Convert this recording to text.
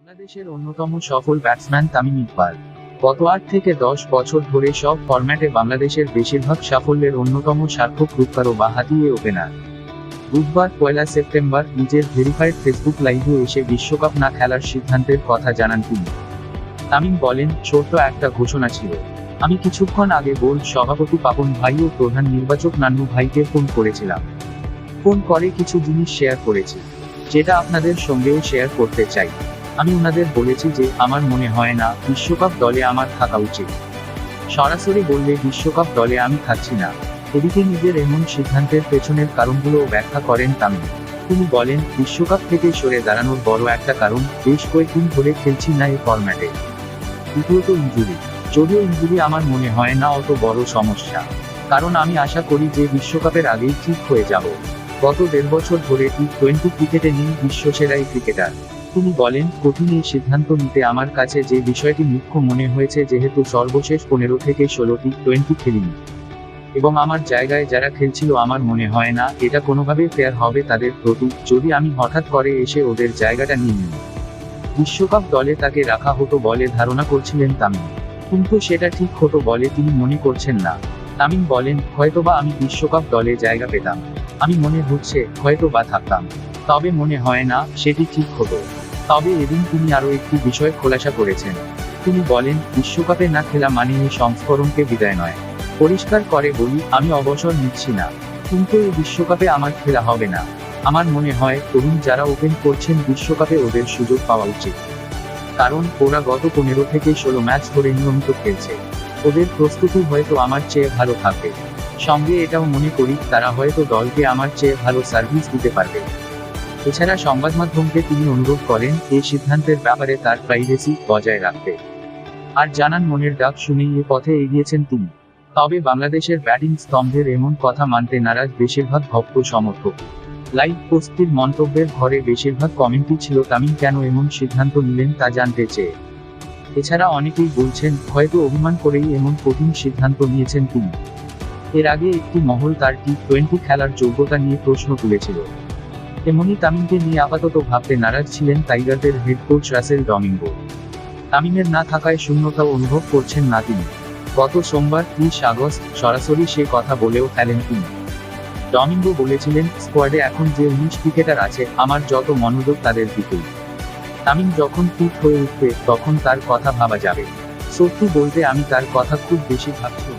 বাংলাদেশের অন্যতম সফল ব্যাটসম্যান তামিম ইকবাল গত 8 থেকে 10 বছর ধরে সব ফরম্যাটে বাংলাদেশের বেশিরভাগ সাফল্যের অন্যতম সার্থক রূপকার ও বাঁহাতি ওপেনার। বুধবার 1 সেপ্টেম্বর নিজের ভেরিফাইড ফেসবুক লাইভে এসে বিশ্বকাপ না খেলার সিদ্ধান্তের কথা জানান তিনি। তামিম বলেন, ছোট্ট একটা ঘোষণা ছিল। আমি কিছুক্ষণ আগে বোর্ড সভাপতি পাপন ভাই ও প্রধান নির্বাচক নান্নু ভাইকে ফোন করেছিলাম। ফোন করে কিছু জিনিস শেয়ার করেছি, যেটা আপনাদের সঙ্গেও শেয়ার করতে চাই। আমি ওনাদের বলেছি যে আমার মনে হয় না বিশ্বকাপ দলে আমার থাকা উচিত। সরাসরি বললে বিশ্বকাপ দলে আমি থাকছি না। এদিকে নিজের এমন সিদ্ধান্তের পেছনের কারণগুলোও ব্যাখ্যা করেন তামিম। তিনি বলেন, বিশ্বকাপ থেকে সরে দাঁড়ানোর বড় একটা কারণ, বেশ কয়েকদিন ধরে খেলছি না এই ফরম্যাটে। দ্বিতীয়ত ইনজুরি। যদিও ইনজুরি আমার মনে হয় না অত বড় সমস্যা, কারণ আমি আশা করি যে বিশ্বকাপের আগেই ঠিক হয়ে যাব। গত 1.5 বছর ধরে টি-20 ক্রিকেটে নিয়ে বিশ্বসেরা এই ক্রিকেটার। তিনি বলেন, কঠিন এই সিদ্ধান্ত নিতে আমার কাছে যে বিষয়টি মুখ্য মনে হয়েছে, যেহেতু সর্বশেষ 15 থেকে 16 টি-20 খেলিনি এবং আমার জায়গায় যারা খেলছিল, আমার মনে হয় না এটা কোনোভাবে ফেয়ার হবে তাদের প্রতি যদি আমি হঠাৎ করে এসে ওদের জায়গাটা নিয়ে নিই। বিশ্বকাপ দলে তাকে রাখা হতো বলে ধারণা করছিলেন তামিম, কিন্তু সেটা ঠিক হতো বলে তিনি মনে করছেন না। তামিম বলেন, হয়তোবা আমি বিশ্বকাপ দলে জায়গা পেতাম। আমি মনে হচ্ছে হয়তো বা থাকতাম, তবে মনে হয় না সেটি ঠিক হতো। তবে এদিন তিনি আরও একটি বিষয় খোলাসা করেছেন। তিনি বলেন, বিশ্বকাপে না খেলা মানে এই সংস্করণকে বিদায় নয়। পরিষ্কার করে বলি, আমি অবসর নিচ্ছি না, কিন্তু এই বিশ্বকাপে আমার খেলা হবে না। আমার মনে হয় তরুণ যারা ওপেন করছেন বিশ্বকাপে ওদের সুযোগ পাওয়া উচিত, কারণ ওরা গত 15 থেকে 16 ম্যাচ ধরে নিয়মিত খেলছে। ওদের প্রস্তুতি হয়তো আমার চেয়ে ভালো থাকবে। সঙ্গে এটাও মনে করি তারা হয়তো দলকে আমার চেয়ে ভালো সার্ভিস দিতে পারবে। এছাড়া সংবাদমাধ্যমকে তিনি অনুরোধ করেন এই সিদ্ধান্তের ব্যাপারে তার প্রাইভেসি বজায় রাখতে, আর জানান মনের ডাক শুনেই এ পথে এগিয়েছেন তিনি। তবে বাংলাদেশের ব্যাটিং স্তম্ভের এমন কথা মানতে নারাজ বেশিরভাগ ভক্ত সমর্থক। লাইভ পোস্টটির মন্তব্যের ঘরে বেশিরভাগ কমেন্টই ছিল তামিম কেন এমন সিদ্ধান্ত নিলেন তা জানতে চেয়ে। এছাড়া অনেকেই বলছেন হয়তো অভিমান করেই এমন কঠিন সিদ্ধান্ত নিয়েছেন তিনি। এর আগে একটি মহল তার টি-20 খেলার যোগ্যতা নিয়ে প্রশ্ন তুলেছিল। তেমনি তামিমকে নিয়ে আপাতত ভাবতে নারাজ ছিলেন টাইগারদের হেড কোচ রাসেল ডমিঙ্গো। তামিমের না থাকায় শূন্যতাও অনুভব করছেন না তিনি। গত সোমবার 30 আগস্ট সরাসরি সে কথা বলেও ফেলেন তিনি। ডমিঙ্গো বলেছিলেন, স্কোয়াডে এখন যে 19 ক্রিকেটার আছে, আমার যত মনোযোগ তাদের দিকেই। তামিম যখন ফিট হয়ে উঠবে তখন তার কথা ভাবা যাবে। সত্যি বলতে আমি তার কথা খুব বেশি ভাবছি।